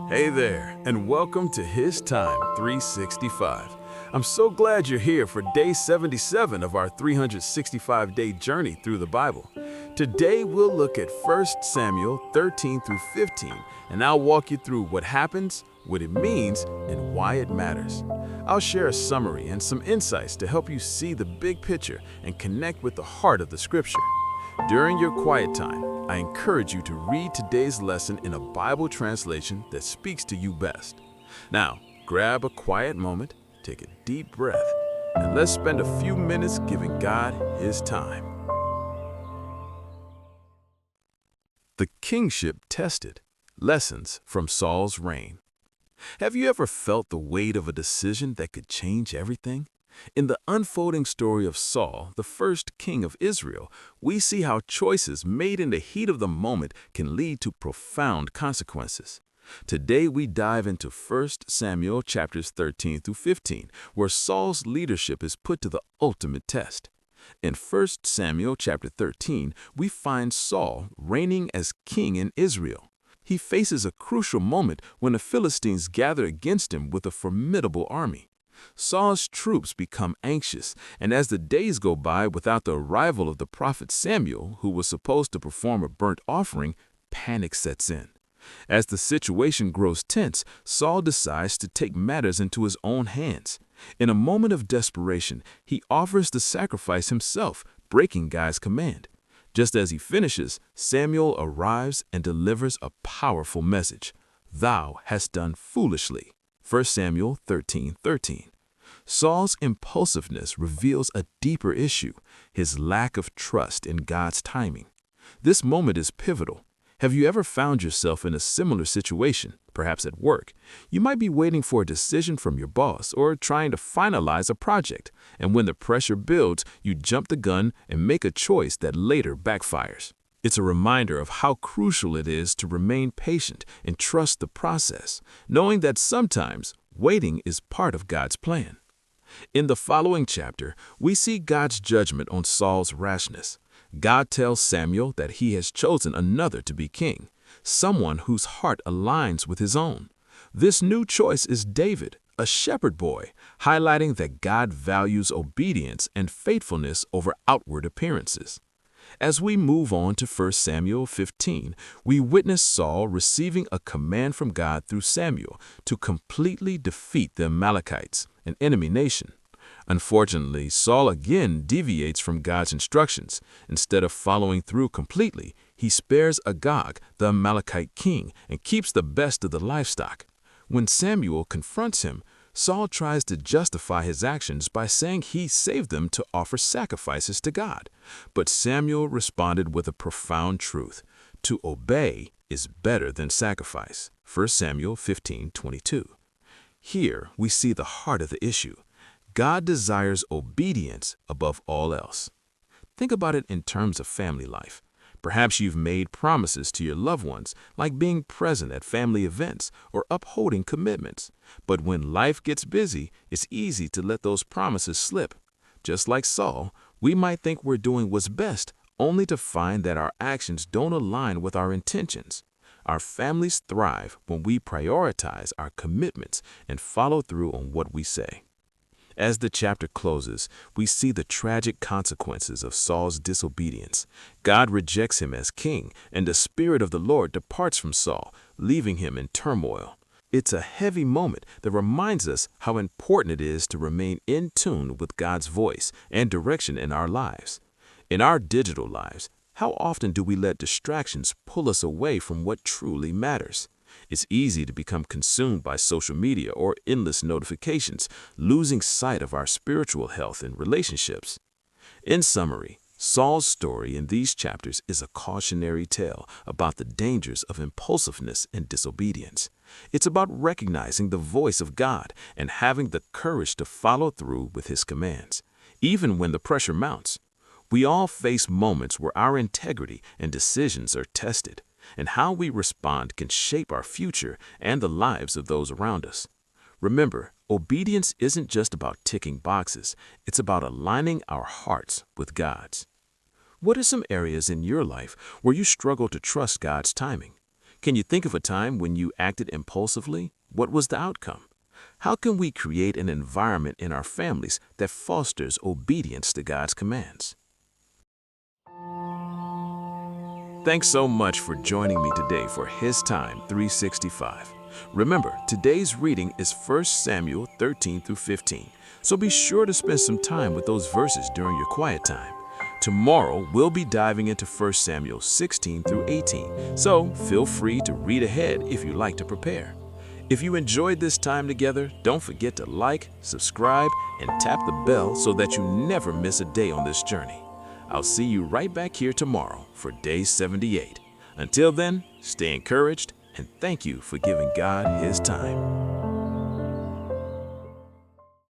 Hey there, and welcome to His Time 365. I'm so glad you're here for day 77 of our 365-day journey through the Bible. Today we'll look at 1 Samuel 13 through 15, and I'll walk you through what happens, what it means, and why it matters. I'll share a summary and some insights to help you see the big picture and connect with the heart of the scripture. During your quiet time, I encourage you to read today's lesson in a Bible translation that speaks to you best. Now, grab a quiet moment, take a deep breath, and let's spend a few minutes giving God His time. The Kingship Tested. Lessons from Saul's Reign. Have you ever felt the weight of a decision that could change everything? In the unfolding story of Saul, the first king of Israel, we see how choices made in the heat of the moment can lead to profound consequences. Today we dive into 1 Samuel chapters 13 through 15, where Saul's leadership is put to the ultimate test. In 1 Samuel chapter 13, we find Saul reigning as king in Israel. He faces a crucial moment when the Philistines gather against him with a formidable army. Saul's troops become anxious, and as the days go by without the arrival of the prophet Samuel, who was supposed to perform a burnt offering, panic sets in. As the situation grows tense, Saul decides to take matters into his own hands. In a moment of desperation, he offers the sacrifice himself, breaking God's command. Just as he finishes, Samuel arrives and delivers a powerful message. "Thou hast done foolishly." 1 Samuel 13:13. Saul's impulsiveness reveals a deeper issue, his lack of trust in God's timing. This moment is pivotal. Have you ever found yourself in a similar situation, perhaps at work? You might be waiting for a decision from your boss or trying to finalize a project, and when the pressure builds, you jump the gun and make a choice that later backfires. It's a reminder of how crucial it is to remain patient and trust the process, knowing that sometimes waiting is part of God's plan. In the following chapter, we see God's judgment on Saul's rashness. God tells Samuel that he has chosen another to be king, someone whose heart aligns with his own. This new choice is David, a shepherd boy, highlighting that God values obedience and faithfulness over outward appearances. As we move on to 1 Samuel 15, we witness Saul receiving a command from God through Samuel to completely defeat the Amalekites, an enemy nation. Unfortunately, Saul again deviates from God's instructions. Instead of following through completely, he spares Agag, the Amalekite king, and keeps the best of the livestock. When Samuel confronts him, Saul tries to justify his actions by saying he saved them to offer sacrifices to God. But Samuel responded with a profound truth. To obey is better than sacrifice. 1 Samuel 15:22. Here we see the heart of the issue. God desires obedience above all else. Think about it in terms of family life. Perhaps you've made promises to your loved ones, like being present at family events or upholding commitments. But when life gets busy, it's easy to let those promises slip. Just like Saul, we might think we're doing what's best, only to find that our actions don't align with our intentions. Our families thrive when we prioritize our commitments and follow through on what we say. As the chapter closes, we see the tragic consequences of Saul's disobedience. God rejects him as king, and the Spirit of the Lord departs from Saul, leaving him in turmoil. It's a heavy moment that reminds us how important it is to remain in tune with God's voice and direction in our lives. In our digital lives, how often do we let distractions pull us away from what truly matters? It's easy to become consumed by social media or endless notifications, losing sight of our spiritual health and relationships. In summary, Saul's story in these chapters is a cautionary tale about the dangers of impulsiveness and disobedience. It's about recognizing the voice of God and having the courage to follow through with His commands, even when the pressure mounts. We all face moments where our integrity and decisions are tested, and how we respond can shape our future and the lives of those around us. Remember, obedience isn't just about ticking boxes, it's about aligning our hearts with God's. What are some areas in your life where you struggle to trust God's timing? Can you think of a time when you acted impulsively? What was the outcome? How can we create an environment in our families that fosters obedience to God's commands? Thanks so much for joining me today for His Time 365. Remember, today's reading is 1 Samuel 13 through 15, so be sure to spend some time with those verses during your quiet time. Tomorrow, we'll be diving into 1 Samuel 16 through 18, so feel free to read ahead if you like to prepare. If you enjoyed this time together, don't forget to like, subscribe, and tap the bell so that you never miss a day on this journey. I'll see you right back here tomorrow for day 78. Until then, stay encouraged and thank you for giving God His time.